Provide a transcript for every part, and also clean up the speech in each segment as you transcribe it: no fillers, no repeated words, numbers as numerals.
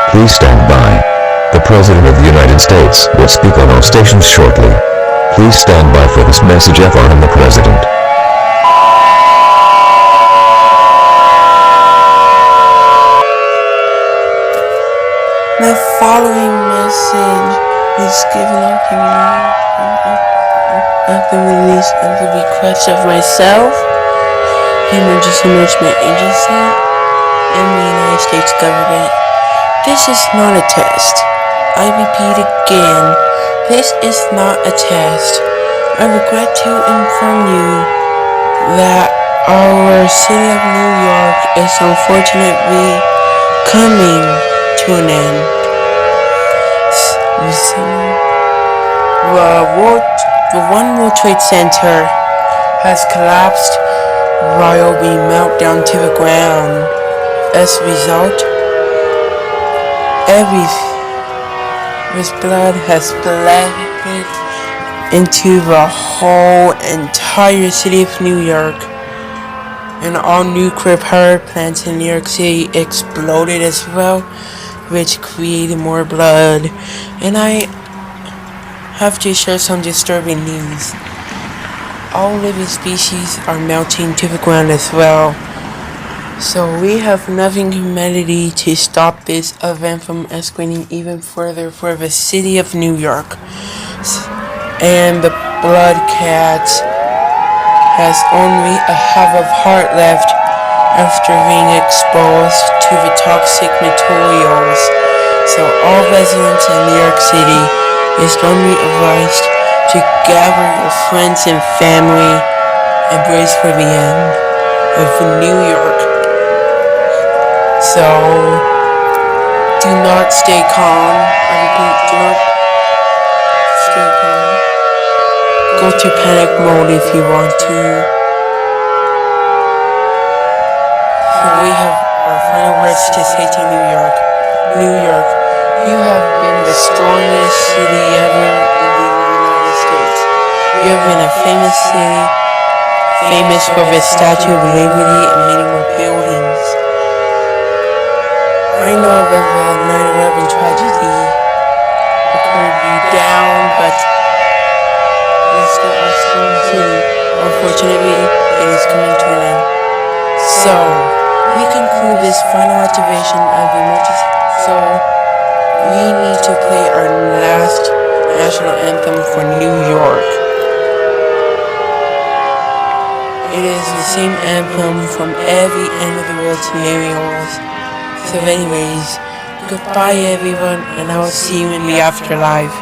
Please stand by. The President of the United States will speak on all stations shortly. Please stand by for this message from the President. The following message is given up to me at the release of the request of myself, the Emergency Management Agency, and the United States government. This is not a test. I repeat again, this is not a test. I regret to inform you that our city of New York is unfortunately coming to an end. The One World Trade Center has collapsed while we melt down to the ground. As a result, this blood has bled into the whole entire city of New York, and all nuclear power plants in New York City exploded as well, which created more blood. And I have to share some disturbing news. All living species are melting to the ground as well. So we have enough humanity to stop this event from escalating even further for the city of New York. And the blood cat has only a half of heart left after being exposed to the toxic materials. So all residents in New York City is strongly advised to gather your friends and family and brace for the end of New York. So, do not stay calm. I repeat, do not stay calm. Go to panic mode if you want to. So we have our final words to say to New York. New York, you have been the strongest city ever in the United States. You have been a famous city, famous for the Statue of Liberty and many more buildings. I know that the 9/11 tragedy occurred you down, but we still are strong city. Unfortunately, it is coming to an end. So, we conclude this final activation of the emergency. So, we need to play our last national anthem for New York. It is the same anthem from every end of the world scenarios. So anyways, goodbye everyone, and I will see you in the afterlife.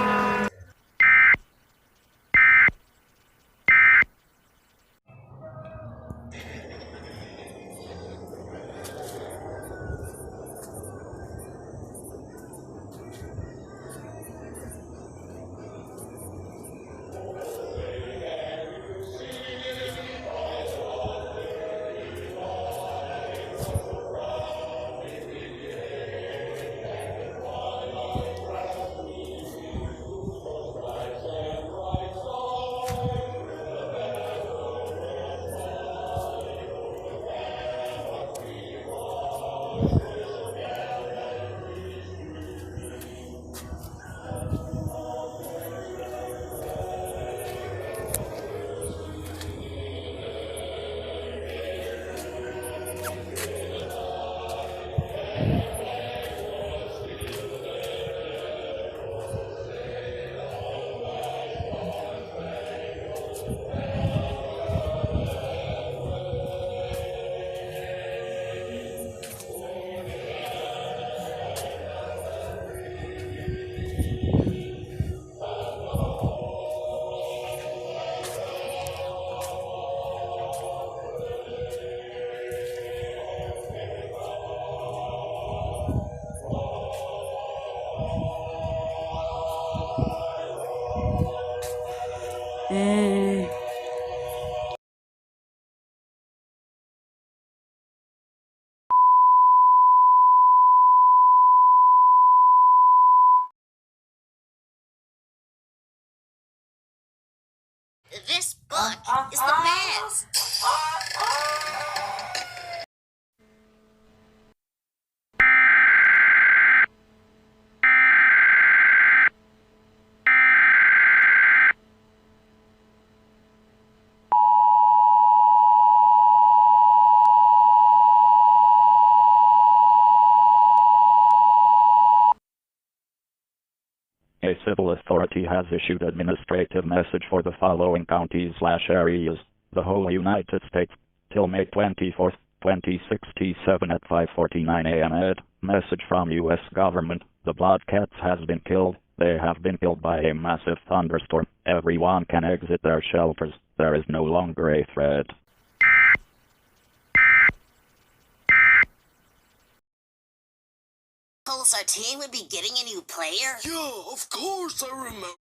Look, it's the fans. A civil authority has issued administrative message for the following counties/areas, the whole United States, till May 24, 2067 at 5:49 a.m. Message from U.S. government. The blood cats has been killed. They have been killed by a massive thunderstorm. Everyone can exit their shelters. There is no longer a threat. Our team would be getting a new player? Yeah, of course I remember.